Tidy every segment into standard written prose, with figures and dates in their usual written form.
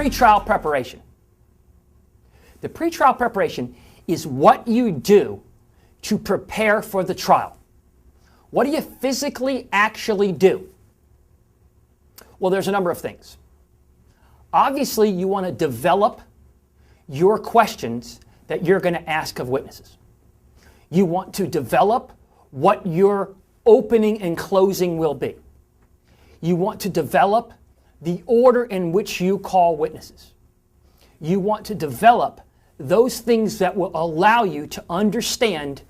pretrial preparation. The pretrial preparation is what you do to prepare for the trial. What do you physically actually do? Well, there's a number of things. Obviously, you want to develop your questions that you're going to ask of witnesses. You want to develop what your opening and closing will be. You want to develop the order in which you call witnesses. You want to develop those things that will allow you to understand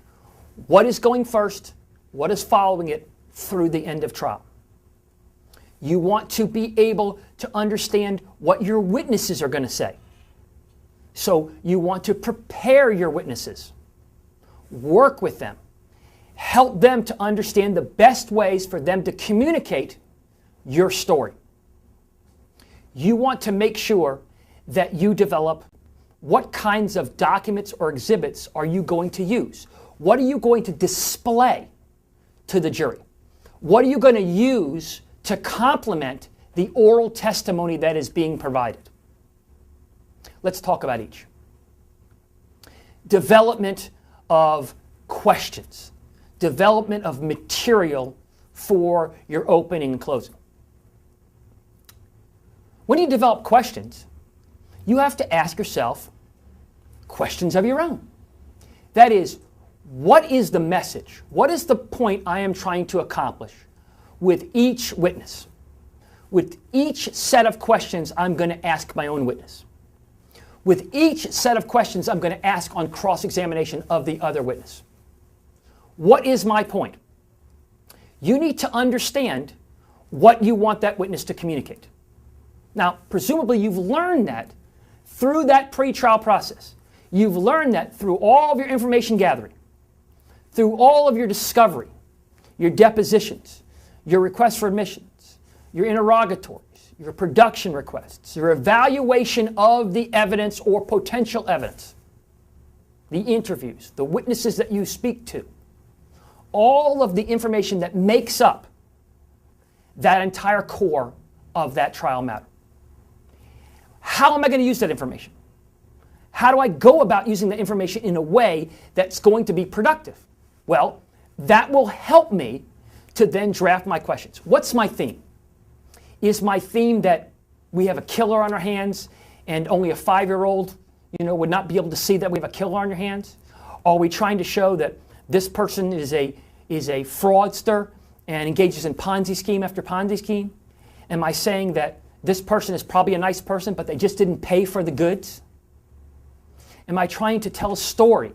what is going first, what is following it through the end of trial. You want to be able to understand what your witnesses are going to say. So you want to prepare your witnesses, work with them, help them to understand the best ways for them to communicate your story. You want to make sure that you develop what kinds of documents or exhibits are you going to use? What are you going to display to the jury? What are you going to use to complement the oral testimony that is being provided? Let's talk about each. Development of questions. Development of material for your opening and closing. When you develop questions, you have to ask yourself questions of your own. That is, what is the message? What is the point I am trying to accomplish with each witness? With each set of questions, I'm going to ask my own witness. With each set of questions, I'm going to ask on cross-examination of the other witness. What is my point? You need to understand what you want that witness to communicate. Now, presumably you've learned that through that pretrial process. You've learned that through all of your information gathering, through all of your discovery, your depositions, your requests for admissions, your interrogatories, your production requests, your evaluation of the evidence or potential evidence, the interviews, the witnesses that you speak to, all of the information that makes up that entire core of that trial matter. How am I going to use that information? How do I go about using the information in a way that's going to be productive? Well, that will help me to then draft my questions. What's my theme? Is my theme that we have a killer on our hands and only a 5-year-old, would not be able to see that we have a killer on your hands? Are we trying to show that this person is a fraudster and engages in Ponzi scheme after Ponzi scheme? Am I saying that this person is probably a nice person, but they just didn't pay for the goods? Am I trying to tell a story?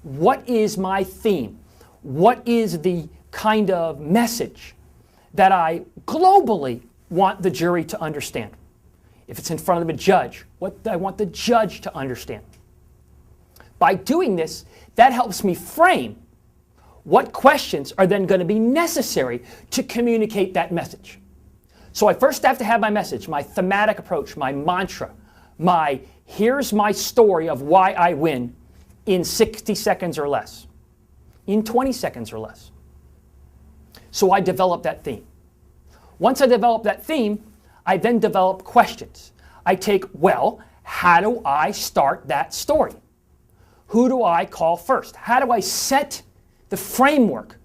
What is my theme? What is the kind of message that I globally want the jury to understand? If it's in front of a judge, what do I want the judge to understand? By doing this, that helps me frame what questions are then going to be necessary to communicate that message. So I first have to have my message, my thematic approach, my mantra, here's my story of why I win in 60 seconds or less, in 20 seconds or less. So I develop that theme. Once I develop that theme, I then develop questions. I take, how do I start that story? Who do I call first? How do I set the framework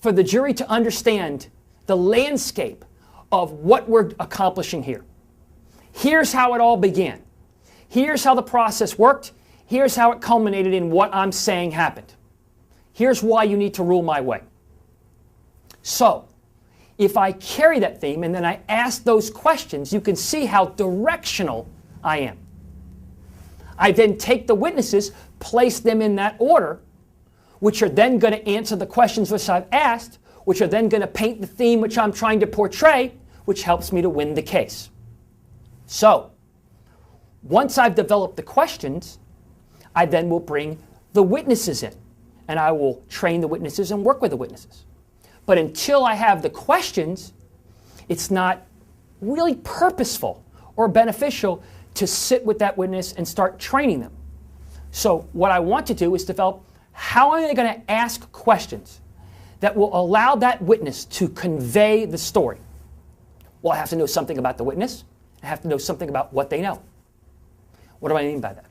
for the jury to understand the landscape of what we're accomplishing here? Here's how it all began. Here's how the process worked. Here's how it culminated in what I'm saying happened. Here's why you need to rule my way. So, if I carry that theme and then I ask those questions, you can see how directional I am. I then take the witnesses, place them in that order, which are then going to answer the questions which I've asked, which are then going to paint the theme which I'm trying to portray, which helps me to win the case. So, once I've developed the questions, I then will bring the witnesses in, and I will train the witnesses and work with the witnesses. But until I have the questions, it's not really purposeful or beneficial to sit with that witness and start training them. So what I want to do is develop how am I going to ask questions that will allow that witness to convey the story. Well, I have to know something about the witness. I have to know something about what they know. What do I mean by that?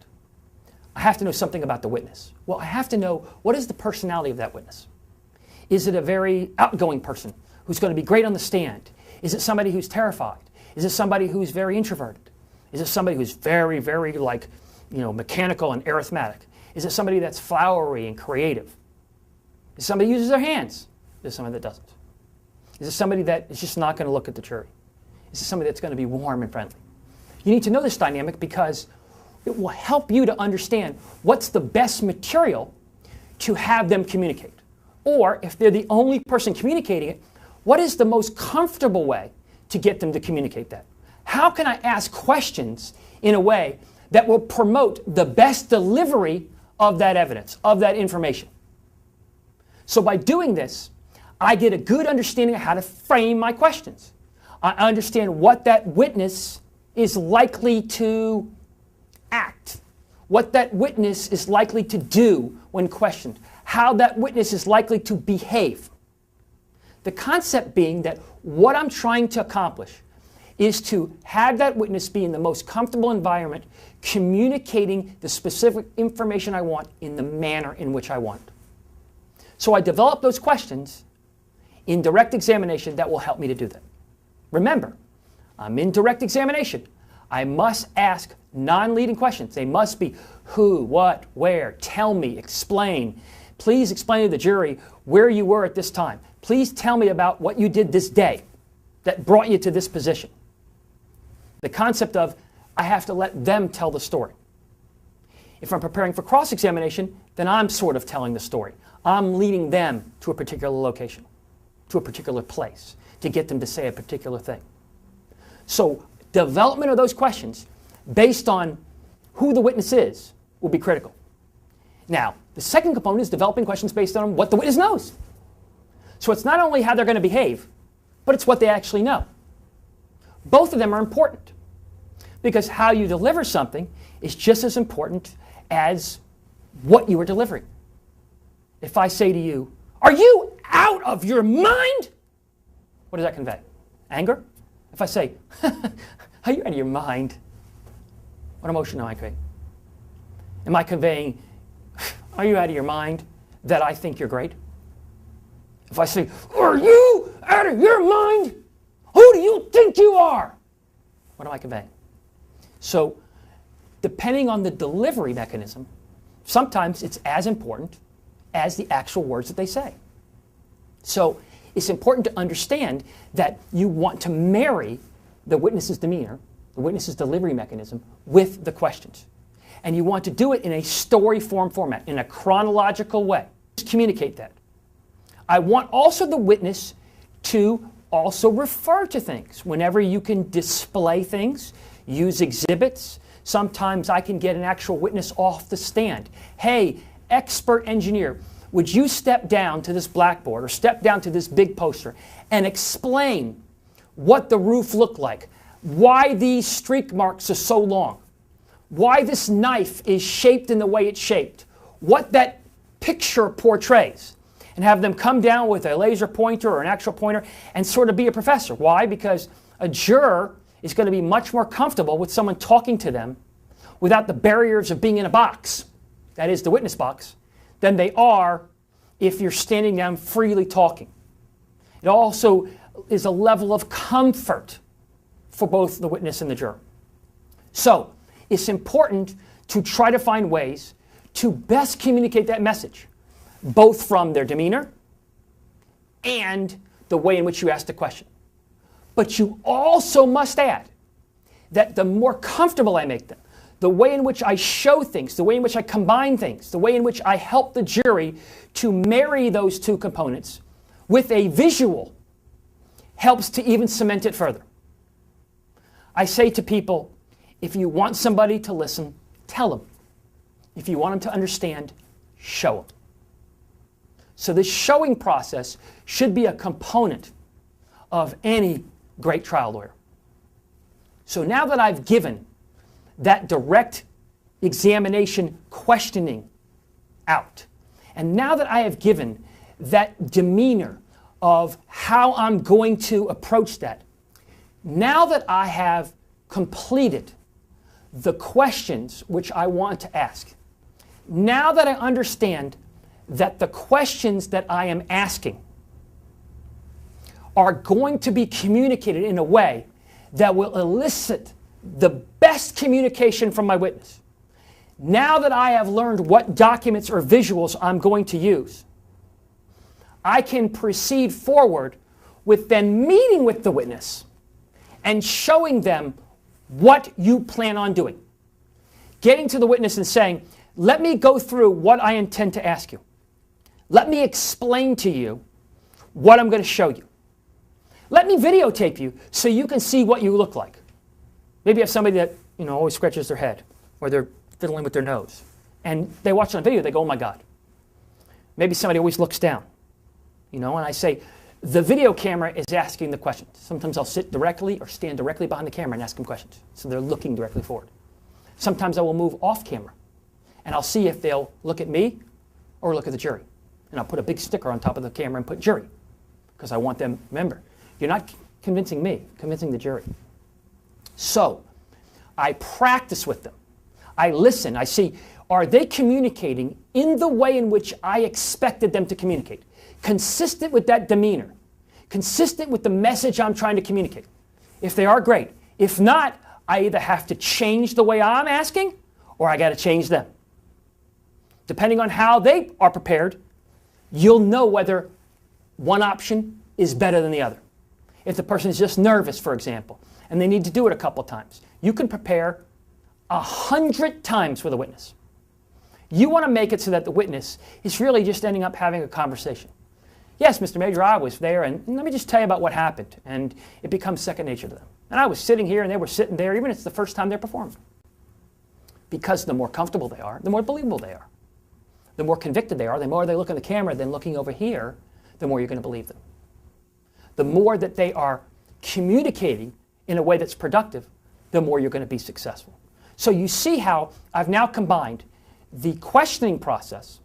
I have to know something about the witness. Well, I have to know, what is the personality of that witness? Is it a very outgoing person who's going to be great on the stand? Is it somebody who's terrified? Is it somebody who's very introverted? Is it somebody who's very, very mechanical and arithmetic? Is it somebody that's flowery and creative? Is it somebody who uses their hands? Is it somebody that doesn't? Is it somebody that is just not going to look at the jury? Is it somebody that's going to be warm and friendly? You need to know this dynamic because it will help you to understand what's the best material to have them communicate. Or if they're the only person communicating it, what is the most comfortable way to get them to communicate that? How can I ask questions in a way that will promote the best delivery of that evidence, of that information? So by doing this, I get a good understanding of how to frame my questions. I understand what that witness is likely to act, what that witness is likely to do when questioned, how that witness is likely to behave. The concept being that what I'm trying to accomplish is to have that witness be in the most comfortable environment, communicating the specific information I want in the manner in which I want. So I develop those questions in direct examination that will help me to do that. Remember, I'm in direct examination. I must ask non-leading questions. They must be who, what, where, tell me, explain. Please explain to the jury where you were at this time. Please tell me about what you did this day that brought you to this position. The concept of I have to let them tell the story. If I'm preparing for cross-examination, then I'm sort of telling the story. I'm leading them to a particular location, to a particular place, to get them to say a particular thing. So development of those questions based on who the witness is will be critical. Now, the second component is developing questions based on what the witness knows. So it's not only how they're going to behave, but it's what they actually know. Both of them are important because how you deliver something is just as important as what you are delivering. If I say to you, "Are you out of your mind?" What does that convey? Anger? If I say, "Are you out of your mind?" What emotion am I conveying? Am I conveying, "Are you out of your mind?" that I think you're great? If I say, "Are you out of your mind? Who do you think you are?" What am I conveying? So, depending on the delivery mechanism, sometimes it's as important as the actual words that they say. So, it's important to understand that you want to marry the witness's demeanor, the witness's delivery mechanism, with the questions. And you want to do it in a story format, in a chronological way. Just communicate that. I want also the witness to also refer to things. Whenever you can display things, use exhibits. Sometimes I can get an actual witness off the stand. "Hey, expert engineer, would you step down to this blackboard or step down to this big poster and explain what the roof looked like, why these streak marks are so long, why this knife is shaped in the way it's shaped, what that picture portrays," and have them come down with a laser pointer or an actual pointer and sort of be a professor. Why? Because a juror is going to be much more comfortable with someone talking to them without the barriers of being in a box, that is the witness box, than they are if you're standing down freely talking. It also is a level of comfort for both the witness and the juror. So it's important to try to find ways to best communicate that message, both from their demeanor and the way in which you ask the question. But you also must add that the more comfortable I make them, the way in which I show things, the way in which I combine things, the way in which I help the jury to marry those two components with a visual helps to even cement it further. I say to people, if you want somebody to listen, tell them. If you want them to understand, show them. So this showing process should be a component of any great trial lawyer. So now that I've given that direct examination questioning out, and now that I have given that demeanor of how I'm going to approach that, now that I have completed the questions which I want to ask. Now that I understand that the questions that I am asking are going to be communicated in a way that will elicit the best communication from my witness. Now that I have learned what documents or visuals I'm going to use, I can proceed forward with then meeting with the witness and showing them what you plan on doing. Getting to the witness and saying, let me go through what I intend to ask you. Let me explain to you what I'm going to show you. Let me videotape you so you can see what you look like. Maybe you have somebody that, always scratches their head or they're fiddling with their nose. And they watch it on video, they go, oh my God. Maybe somebody always looks down. And I say, the video camera is asking the questions. Sometimes I'll sit directly or stand directly behind the camera and ask them questions. So they're looking directly forward. Sometimes I will move off camera and I'll see if they'll look at me or look at the jury. And I'll put a big sticker on top of the camera and put jury because I want them, remember, you're not convincing me, convincing the jury. So I practice with them. I listen. I see, are they communicating in the way in which I expected them to communicate? Consistent with that demeanor. Consistent with the message I'm trying to communicate. If they are, great. If not, I either have to change the way I'm asking or I got to change them. Depending on how they are prepared, you'll know whether one option is better than the other. If the person is just nervous, for example, and they need to do it a couple times, you can prepare 100 times with a witness. You want to make it so that the witness is really just ending up having a conversation. Yes, Mr. Major, I was there, and let me just tell you about what happened. And it becomes second nature to them. And I was sitting here, and they were sitting there, even if it's the first time they're performing. Because the more comfortable they are, the more believable they are. The more convicted they are, the more they look in the camera than looking over here, the more you're going to believe them. The more that they are communicating in a way that's productive, the more you're going to be successful. So you see how I've now combined the questioning process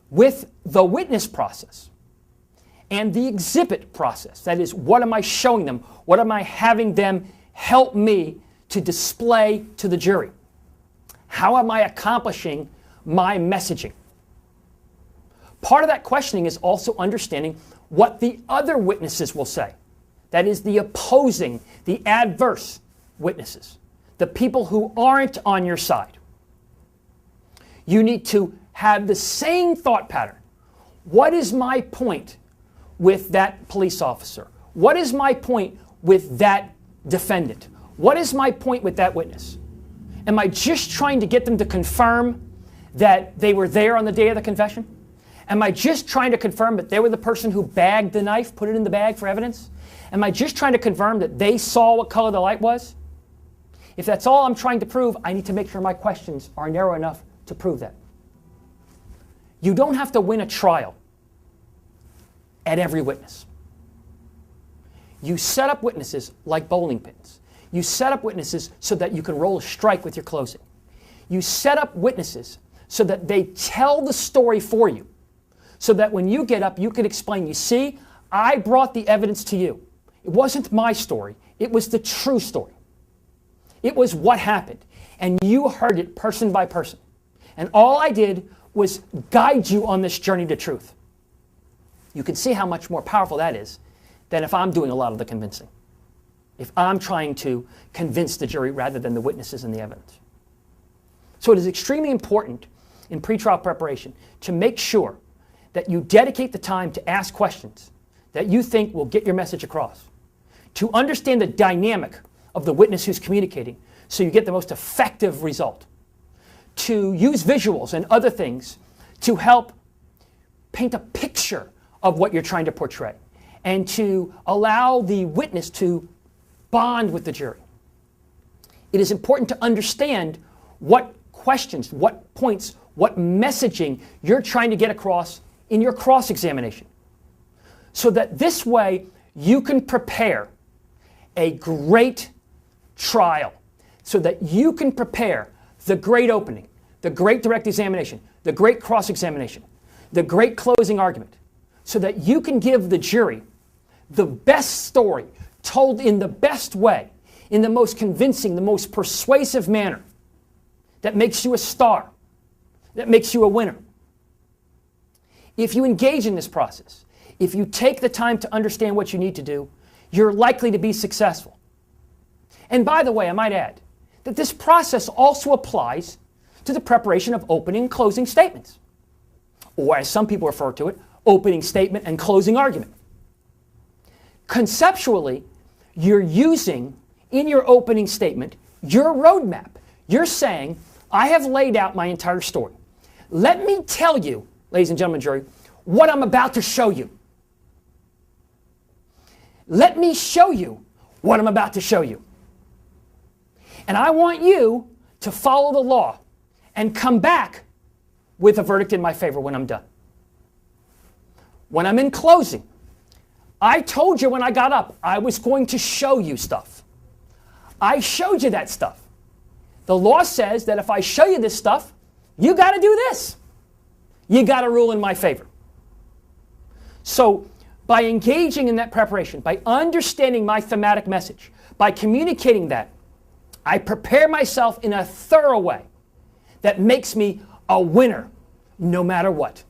with the witness process and the exhibit process. That is, what am I showing them? What am I having them help me to display to the jury? How am I accomplishing my messaging? Part of that questioning is also understanding what the other witnesses will say. That is, the opposing, the adverse witnesses, the people who aren't on your side. You need to have the same thought pattern. What is my point with that police officer? What is my point with that defendant? What is my point with that witness? Am I just trying to get them to confirm that they were there on the day of the confession? Am I just trying to confirm that they were the person who bagged the knife, put it in the bag for evidence? Am I just trying to confirm that they saw what color the light was? If that's all I'm trying to prove, I need to make sure my questions are narrow enough to prove that. You don't have to win a trial at every witness. You set up witnesses like bowling pins. You set up witnesses so that you can roll a strike with your closing. You set up witnesses so that they tell the story for you, so that when you get up, you can explain, you see, I brought the evidence to you. It wasn't my story. It was the true story. It was what happened, and you heard it person by person. And all I did was guide you on this journey to truth. You can see how much more powerful that is than if I'm doing a lot of the convincing. If I'm trying to convince the jury rather than the witnesses and the evidence. So it is extremely important in pretrial preparation to make sure that you dedicate the time to ask questions that you think will get your message across. To understand the dynamic of the witness who's communicating so you get the most effective result. To use visuals and other things to help paint a picture of what you're trying to portray. And to allow the witness to bond with the jury. It is important to understand what questions, what points, what messaging you're trying to get across in your cross-examination. So that this way you can prepare a great trial. So that you can prepare the great opening, the great direct examination, the great cross-examination, the great closing argument. So that you can give the jury the best story told in the best way, in the most convincing, the most persuasive manner that makes you a star, that makes you a winner. If you engage in this process, if you take the time to understand what you need to do, you're likely to be successful. And by the way, I might add that this process also applies to the preparation of opening and closing statements, or as some people refer to it, opening statement and closing argument. Conceptually, you're using in your opening statement your roadmap. You're saying, I have laid out my entire story. Let me tell you, ladies and gentlemen, jury, what I'm about to show you. Let me show you what I'm about to show you. And I want you to follow the law and come back with a verdict in my favor when I'm done. When I'm in closing, I told you when I got up I was going to show you stuff. I showed you that stuff. The law says that if I show you this stuff, you got to do this. You got to rule in my favor. So by engaging in that preparation, by understanding my thematic message, by communicating that, I prepare myself in a thorough way that makes me a winner no matter what.